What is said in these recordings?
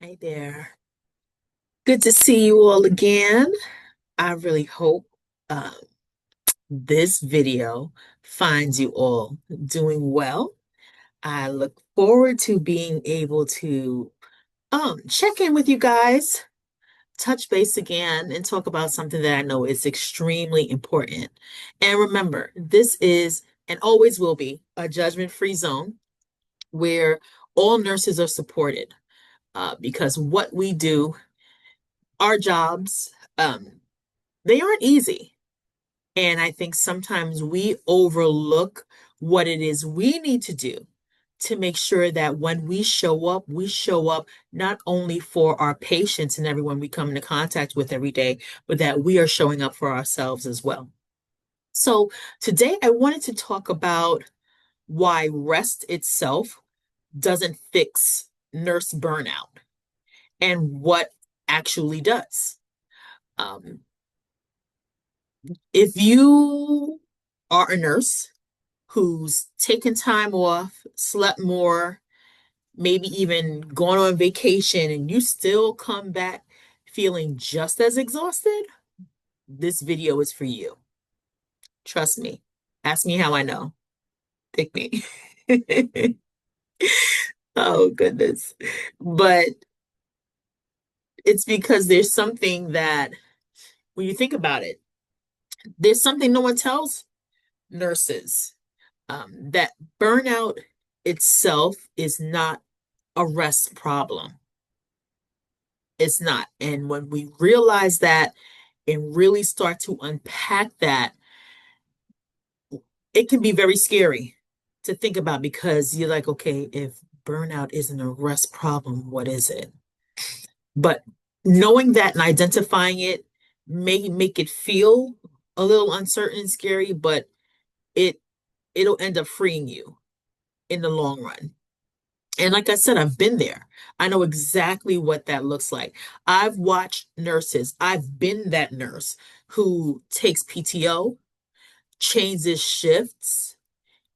Hi there. Good to see you all again. I really hope um, this video finds you all doing well. I look forward to being able to check in with you guys, touch base again, and talk about something that I know is extremely important. And remember, this is and always will be a judgment-free zone where all nurses are supported because what we do, our jobs, they aren't easy. And I think sometimes we overlook what it is we need to do to make sure that when we show up not only for our patients and everyone we come into contact with every day, but that we are showing up for ourselves as well. So today I wanted to talk about why rest itself doesn't fix nurse burnout and what actually does. Um, if you are a nurse who's taken time off, slept more, maybe even gone on vacation, and you still come back feeling just as exhausted, this video is for you. Trust me. Ask me how I know. Pick me. Oh, goodness. But it's because there's something that, when you think about it, there's something no one tells nurses that burnout itself is not a rest problem. It's not. And when we realize that and really start to unpack that, it can be very scary to think about because you're like, okay, if burnout isn't a rest problem, what is it? But knowing that and identifying it may make it feel a little uncertain and scary, but it it'll end up freeing you in the long run. And like I said, I've been there. I know exactly what that looks like. I've watched nurses. I've been that nurse who takes PTO, changes shifts,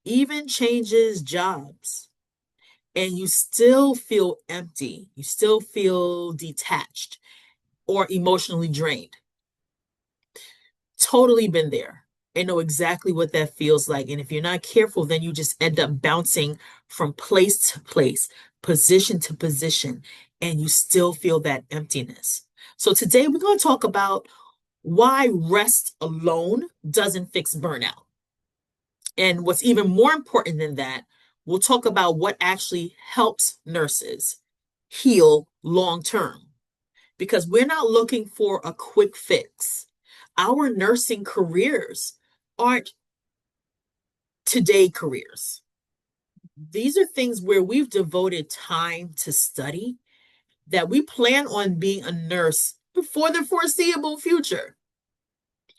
even changes jobs, and you still feel empty. You still feel detached or emotionally drained. Totally been there and know exactly what that feels like. And if you're not careful, then you just end up bouncing from place to place, position to position, and you still feel that emptiness. So today we're going to talk about why rest alone doesn't fix burnout. And what's even more important than that, we'll talk about what actually helps nurses heal long term because we're not looking for a quick fix. Our nursing careers aren't today careers. These are things where we've devoted time to study that we plan on being a nurse for the foreseeable future.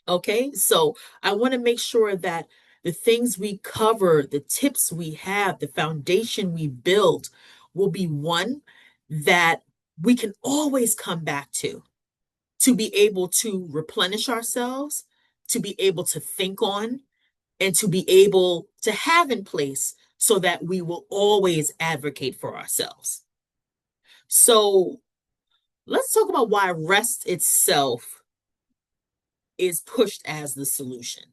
Okay, so I want to make sure that the things we cover, the tips we have, the foundation we build will be one that we can always come back to be able to replenish ourselves, to be able to think on, and to be able to have in place so that we will always advocate for ourselves. So let's talk about why rest itself is pushed as the solution.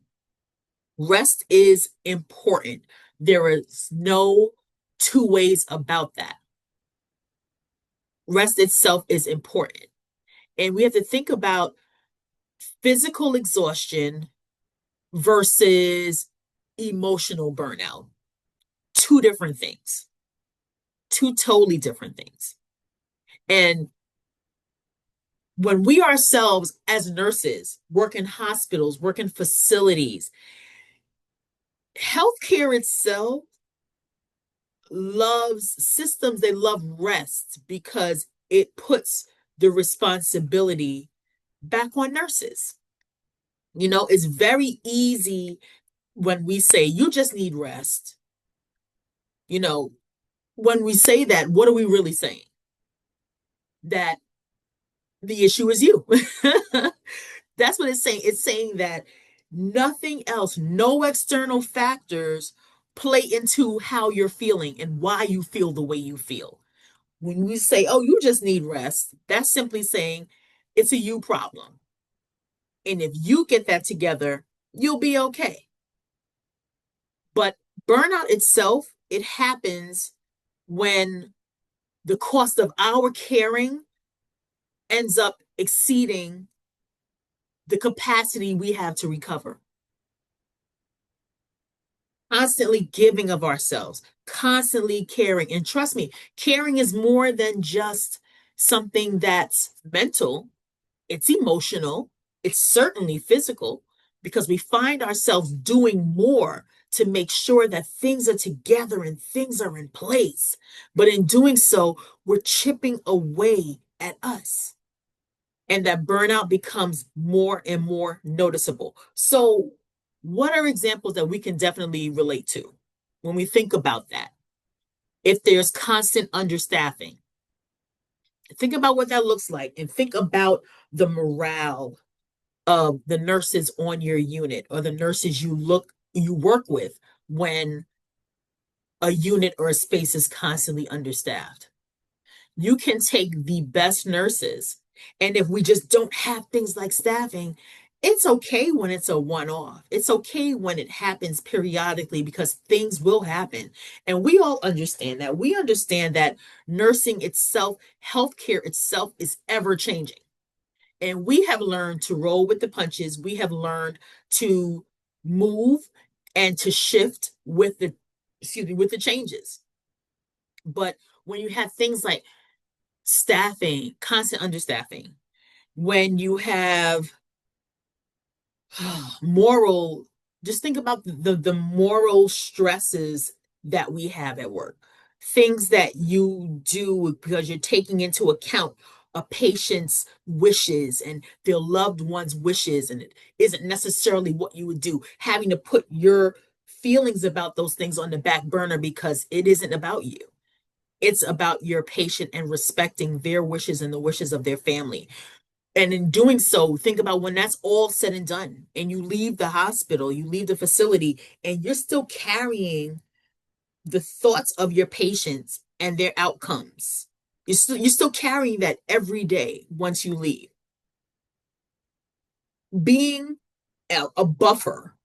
Rest is important. There is no two ways about that. Rest itself is important. And we have to think about physical exhaustion versus emotional burnout. Two different things, two totally different things. And when we ourselves, as nurses, work in hospitals, work in facilities, healthcare itself loves systems, they love rest because it puts the responsibility back on nurses. You know, it's very easy when we say you just need rest. You know, when we say that, what are we really saying? That the issue is you. That's what it's saying. It's saying that nothing else, no external factors play into how you're feeling and why you feel the way you feel. When we say, oh, you just need rest, that's simply saying it's a you problem. And if you get that together, you'll be okay. But burnout itself, it happens when the cost of our caring ends up exceeding the capacity we have to recover. Constantly giving of ourselves, constantly caring. And trust me, caring is more than just something that's mental, it's emotional, it's certainly physical, because we find ourselves doing more to make sure that things are together and things are in place. But in doing so, we're chipping away at us. And that burnout becomes more and more noticeable. So, what are examples that we can definitely relate to when we think about that? If there's constant understaffing, think about what that looks like and think about the morale of the nurses on your unit or the nurses you work with when a unit or a space is constantly understaffed. You can take the best nurses, and if we just don't have things like staffing, it's okay when it's a one off. It's okay when it happens periodically because things will happen. And we all understand that. We understand that nursing itself, healthcare itself is ever changing. And we have learned to roll with the punches. We have learned to move and to shift with the changes. But when you have things like staffing, constant understaffing, when you have moral, just think about the moral stresses that we have at work, things that you do because you're taking into account a patient's wishes and their loved one's wishes, and it isn't necessarily what you would do, having to put your feelings about those things on the back burner because it isn't about you. It's about your patient and respecting their wishes and the wishes of their family. And in doing so, think about when that's all said and done, and you leave the hospital, you leave the facility, and you're still carrying the thoughts of your patients and their outcomes. You're still carrying that every day once you leave. Being a buffer,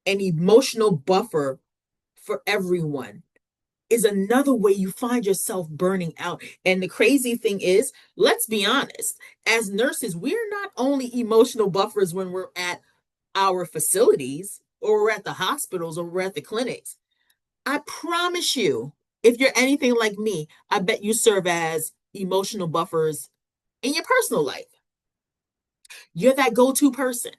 an emotional buffer for everyone is another way you find yourself burning out. And the crazy thing is, let's be honest, as nurses, we're not only emotional buffers when we're at our facilities or we're at the hospitals or we're at the clinics. I promise you, if you're anything like me, I bet you serve as emotional buffers in your personal life. You're that go to person,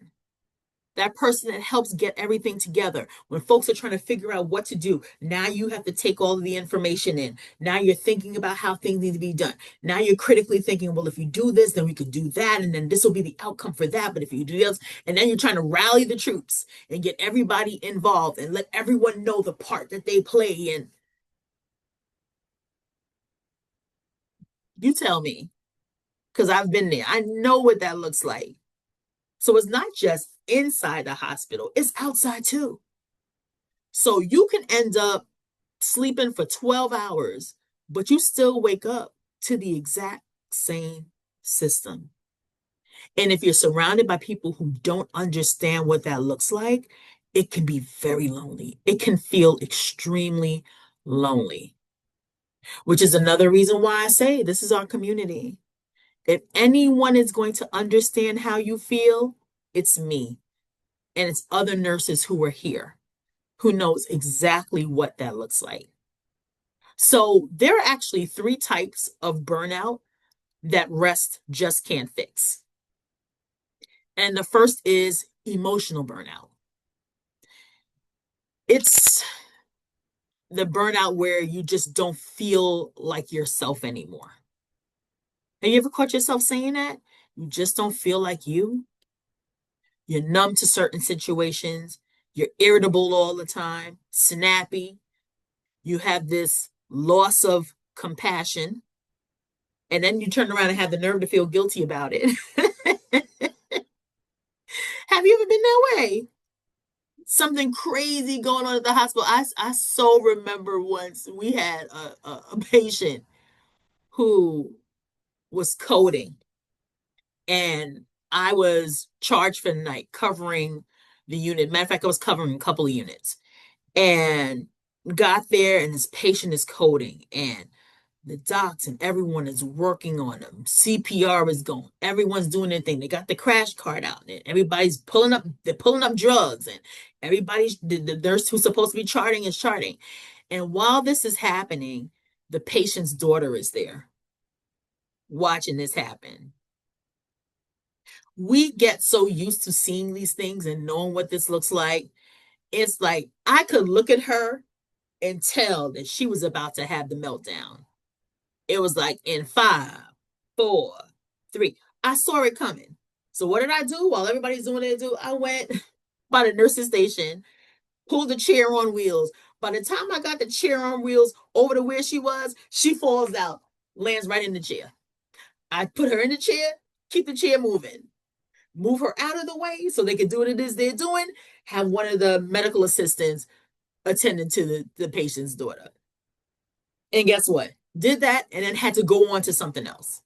that person that helps get everything together. When folks are trying to figure out what to do, now you have to take all of the information in. Now you're thinking about how things need to be done. Now you're critically thinking, well, if you do this, then we could do that, and then this will be the outcome for that. But if you do this, and then you're trying to rally the troops and get everybody involved and let everyone know the part that they play. And you tell me, because I've been there. I know what that looks like. So it's not just inside the hospital, it's outside too. So you can end up sleeping for 12 hours, but you still wake up to the exact same system. And if you're surrounded by people who don't understand what that looks like, it can be very lonely. It can feel extremely lonely, which is another reason why I say this is our community. If anyone is going to understand how you feel, it's me. And it's other nurses who are here who knows exactly what that looks like. So there are actually three types of burnout that rest just can't fix. And the first is emotional burnout. It's the burnout where you just don't feel like yourself anymore. Have you ever caught yourself saying that? You just don't feel like you? You're numb to certain situations. You're irritable all the time, snappy. You have this loss of compassion. And then you turn around and have the nerve to feel guilty about it. Have you ever been that way? Something crazy going on at the hospital. I so remember once we had a patient who was coding, and I was charged for the night covering the unit. Matter of fact, I was covering a couple of units, and got there, and this patient is coding, and the docs and everyone is working on them. CPR is going. Everyone's doing their thing. They got the crash cart out, and everybody's pulling up. They're pulling up drugs, and everybody's the nurse who's supposed to be charting is charting. And while this is happening, the patient's daughter is there watching this happen. We get so used to seeing these things and knowing what this looks like. It's like I could look at her and tell that she was about to have the meltdown. It was like in 5, 4, 3. I saw it coming. So what did I do while everybody's doing it? I went by the nurse's station, pulled the chair on wheels. By the time I got the chair on wheels over to where she was, she falls out, lands right in the chair. I put her in the chair, keep the chair moving, move her out of the way so they can do what it is they're doing, have one of the medical assistants attending to the patient's daughter. And guess what? Did that and then had to go on to something else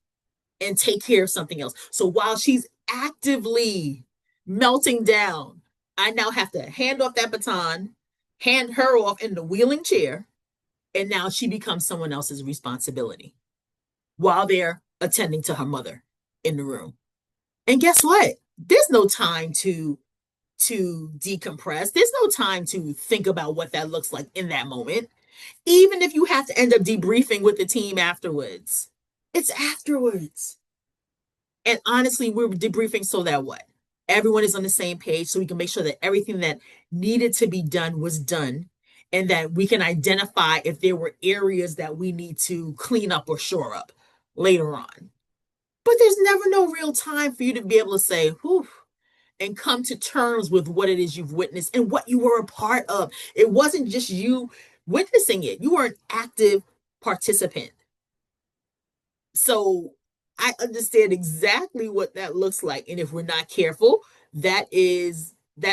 and take care of something else. So while she's actively melting down, I now have to hand off that baton, hand her off in the wheeling chair, and now she becomes someone else's responsibility while they're attending to her mother in the room. And guess what? There's no time to decompress. There's no time to think about what that looks like in that moment. Even if you have to end up debriefing with the team afterwards, it's afterwards. And honestly, we're debriefing so that what? Everyone is on the same page so we can make sure that everything that needed to be done was done, and that we can identify if there were areas that we need to clean up or shore up later on. But there's never no real time for you to be able to say, whew, and come to terms with what it is you've witnessed and what you were a part of. It wasn't just you witnessing it, you were an active participant. So I understand exactly what that looks like. And if we're not careful, that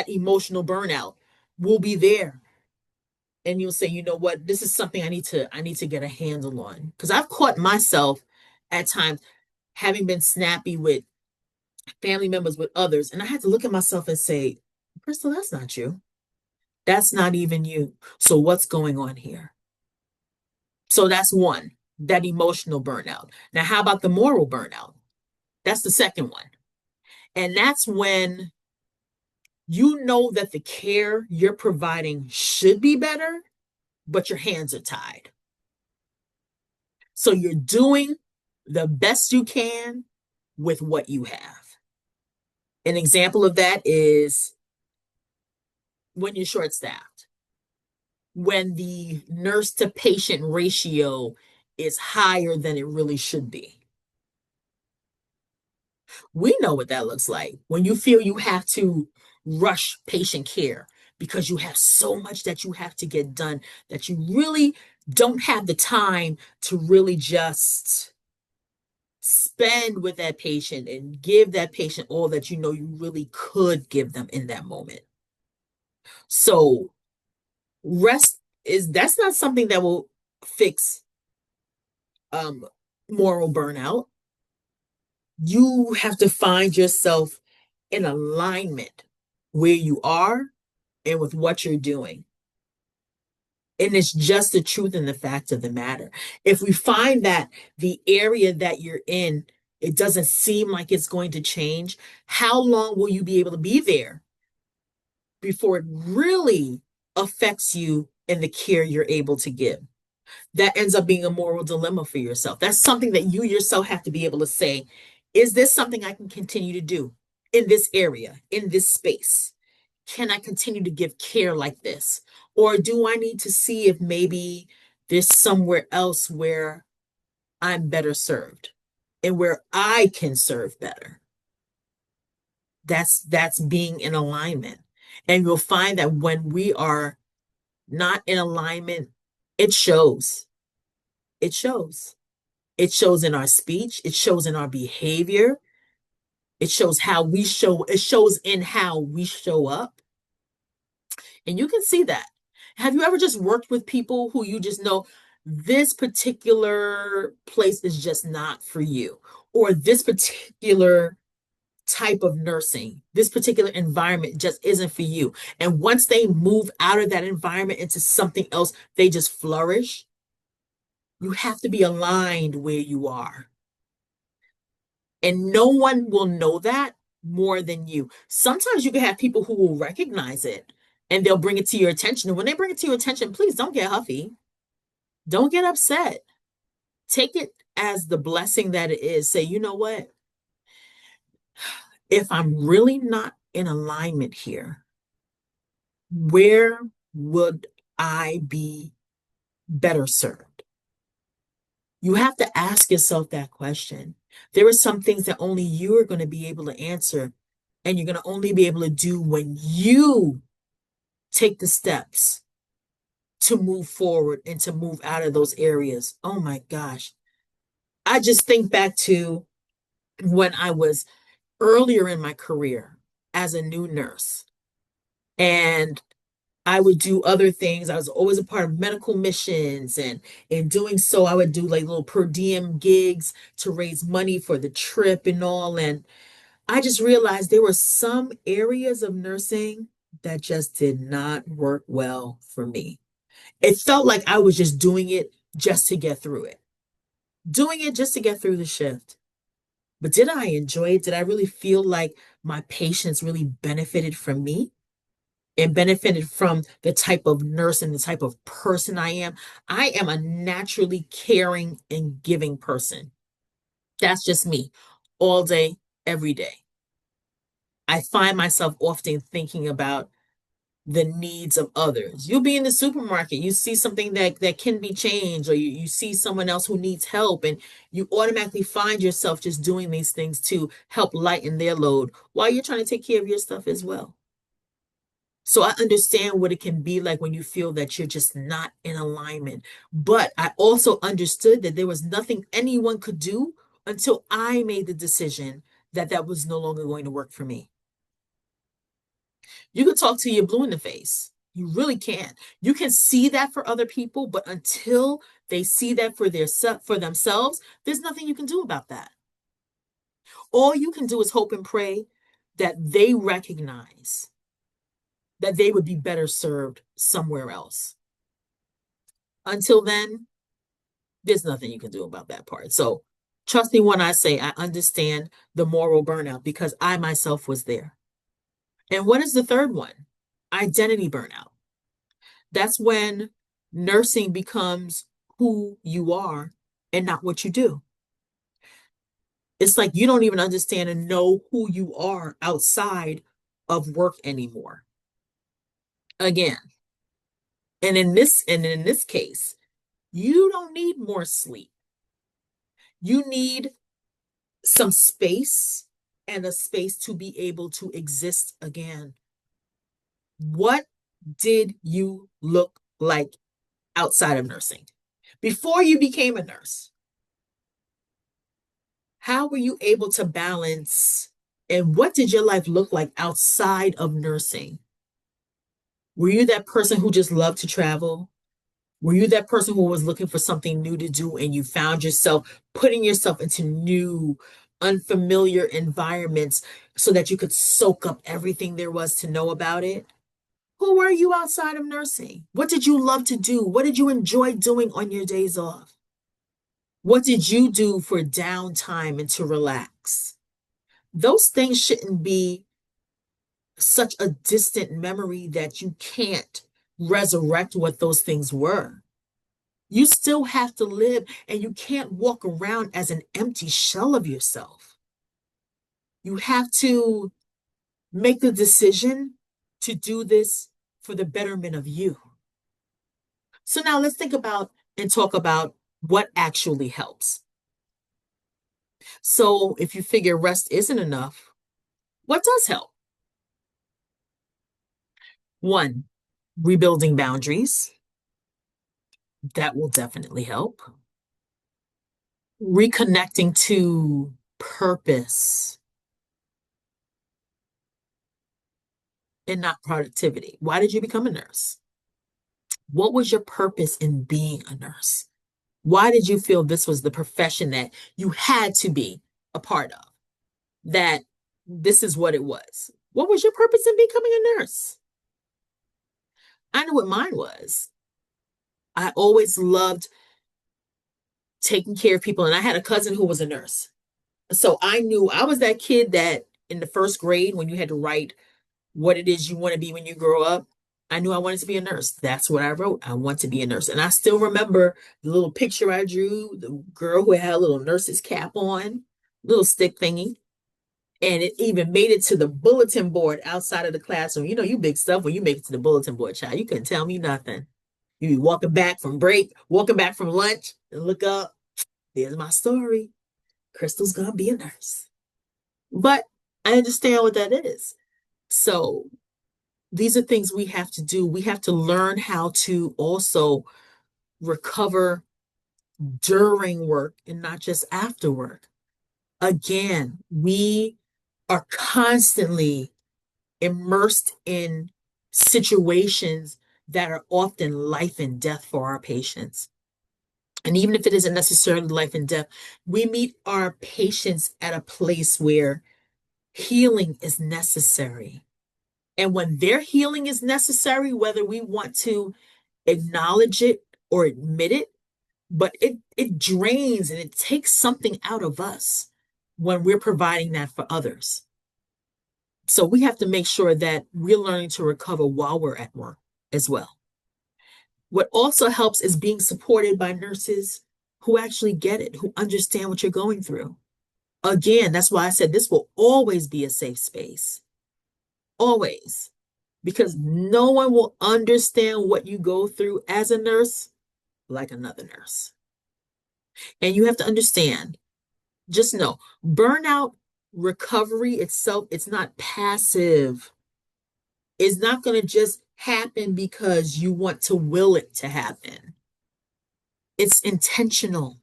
emotional burnout will be there. And you'll say, you know what, this is something I need to get a handle on. Because I've caught myself at times having been snappy with family members, with others, and I had to look at myself and say, Crystal, that's not you. That's not even you. So what's going on here? So that's one, that emotional burnout. Now, how about the moral burnout? That's the second one. And that's when you know that the care you're providing should be better, but your hands are tied. So you're doing the best you can with what you have. An example of that is when you're short staffed, when the nurse to patient ratio is higher than it really should be. We know what that looks like when you feel you have to rush patient care because you have so much that you have to get done that you really don't have the time to really just spend with that patient and give that patient all that you know you really could give them in that moment. So rest is that's not something that will fix um moral burnout. You have to find yourself in alignment where you are and with what you're doing. And it's just the truth and the fact of the matter. If we find that the area that you're in, it doesn't seem like it's going to change, how long will you be able to be there before it really affects you and the care you're able to give? That ends up being a moral dilemma for yourself. That's something that you yourself have to be able to say, is this something I can continue to do in this area, in this space? Can I continue to give care like this? Or do I need to see if maybe there's somewhere else where I'm better served and where I can serve better? That's being in alignment. And you'll find that when we are not in alignment, it shows. It shows. It shows in our speech, it shows in our behavior, it shows how we show, it shows in how we show up. And you can see that. Have you ever just worked with people who you just know this particular place is just not for you, or this particular type of nursing, this particular environment just isn't for you. And once they move out of that environment into something else, they just flourish. You have to be aligned where you are. And no one will know that more than you. Sometimes you can have people who will recognize it and they'll bring it to your attention. And when they bring it to your attention, please don't get huffy. Don't get upset. Take it as the blessing that it is. Say, you know what? If I'm really not in alignment here, where would I be better served? You have to ask yourself that question. There are some things that only you are going to be able to answer, and you're going to only be able to do when you take the steps to move forward and to move out of those areas. Oh my gosh. I just think back to when I was earlier in my career as a new nurse, and I would do other things. I was always a part of medical missions, and in doing so, I would do like little per diem gigs to raise money for the trip and all. And I just realized there were some areas of nursing that just did not work well for me. It felt like I was just doing it just to get through it, doing it just to get through the shift. But did I enjoy it? Did I really feel like my patients really benefited from me and benefited from the type of nurse and the type of person I am? I am a naturally caring and giving person. That's just me all day, every day. I find myself often thinking about the needs of others. You'll be in the supermarket, you see something that can be changed, or you see someone else who needs help, and you automatically find yourself just doing these things to help lighten their load while you're trying to take care of your stuff as well. So I understand what it can be like when you feel that you're just not in alignment. But I also understood that there was nothing anyone could do until I made the decision that that was no longer going to work for me. You can talk till you're blue in the face. You really can. You can see that for other people, but until they see that for themselves, there's nothing you can do about that. All you can do is hope and pray that they recognize that they would be better served somewhere else. Until then, there's nothing you can do about that part. So trust me when I say I understand the moral burnout because I myself was there. And what is the third one? Identity burnout. That's when nursing becomes who you are and not what you do. It's like you don't even understand and know who you are outside of work anymore. Again, and in this case, you don't need more sleep. You need some space and a space to be able to exist again. What did you look like outside of nursing? Before you became a nurse, how were you able to balance and what did your life look like outside of nursing? Were you that person who just loved to travel? Were you that person who was looking for something new to do and you found yourself putting yourself into new, unfamiliar environments so that you could soak up everything there was to know about it? Who were you outside of nursing? What did you love to do? What did you enjoy doing on your days off? What did you do for downtime and to relax? Those things shouldn't be such a distant memory that you can't resurrect what those things were. You still have to live, and you can't walk around as an empty shell of yourself. You have to make the decision to do this for the betterment of you. So now let's think about and talk about what actually helps. So if you figure rest isn't enough, what does help? One, rebuilding boundaries. That will definitely help. Reconnecting to purpose and not productivity. Why did you become a nurse? What was your purpose in being a nurse? Why did you feel this was the profession that you had to be a part of? That this is what it was? What was your purpose in becoming a nurse? I know what mine was. I always loved taking care of people, and I had a cousin who was a nurse. So I knew I was that kid that in the first grade, when you had to write what it is you want to be when you grow up, I knew I wanted to be a nurse. That's what I wrote. I want to be a nurse. And I still remember the little picture I drew, the girl who had a little nurse's cap on, little stick thingy. And it even made it to the bulletin board outside of the classroom. You know, you big stuff when you make it to the bulletin board, child. You couldn't tell me nothing. You be walking back from break, walking back from lunch, and look up. There's my story. Crystal's gonna be a nurse. But I understand what that is. So these are things we have to do. We have to learn how to also recover during work and not just after work. Again, we are constantly immersed in situations that are often life and death for our patients. And even if it isn't necessarily life and death, we meet our patients at a place where healing is necessary. And when their healing is necessary, whether we want to acknowledge it or admit it, but it drains and it takes something out of us when we're providing that for others. So we have to make sure that we're learning to recover while we're at work as well. What also helps is being supported by nurses who actually get it, who understand what you're going through. Again, that's why I said this will always be a safe space. Always. Because no one will understand what you go through as a nurse like another nurse. And you have to understand, just know, burnout recovery itself, it's not passive. It's not going to just happen because you want to will it to happen. It's intentional.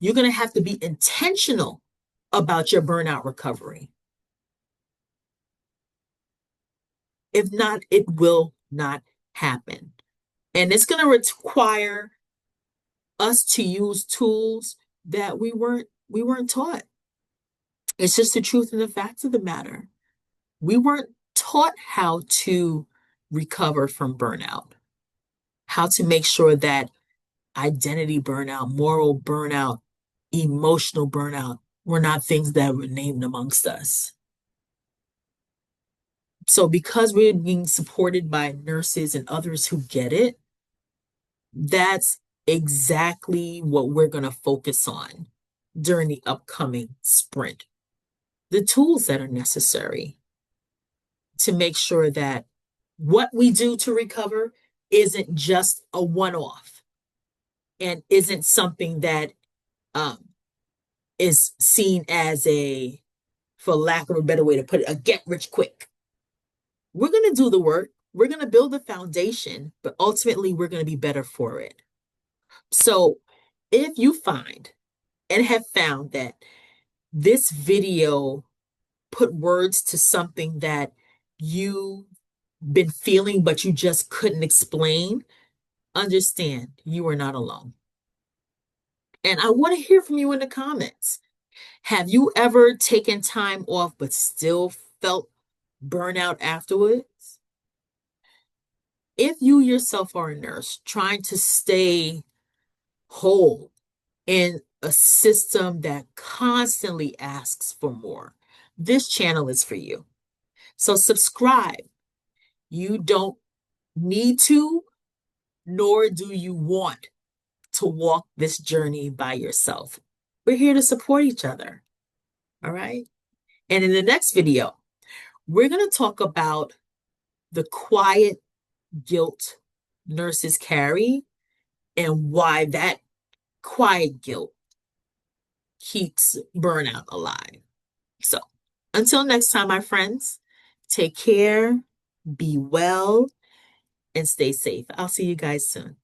You're going to have to be intentional about your burnout recovery. If not, it will not happen. And it's going to require us to use tools that we weren't taught. It's just the truth and the facts of the matter. We weren't taught how to recover from burnout, how to make sure that identity burnout, moral burnout, emotional burnout were not things that were named amongst us. So because we're being supported by nurses and others who get it, that's exactly what we're going to focus on during the upcoming sprint. The tools that are necessary to make sure that what we do to recover isn't just a one-off and isn't something that is seen as a, for lack of a better way to put it, a get rich quick. We're going to do the work. We're going to build a foundation, but ultimately we're going to be better for it. So if you find and have found that this video put words to something that you've been feeling, but you just couldn't explain, understand you are not alone. And I want to hear from you in the comments. Have you ever taken time off but still felt burnout afterwards? If you yourself are a nurse trying to stay whole in a system that constantly asks for more, this channel is for you. So subscribe. You don't need to, nor do you want to walk this journey by yourself. We're here to support each other. All right. And in the next video, we're going to talk about the quiet guilt nurses carry and why that quiet guilt keeps burnout alive. So until next time, my friends, take care, be well, and stay safe. I'll see you guys soon.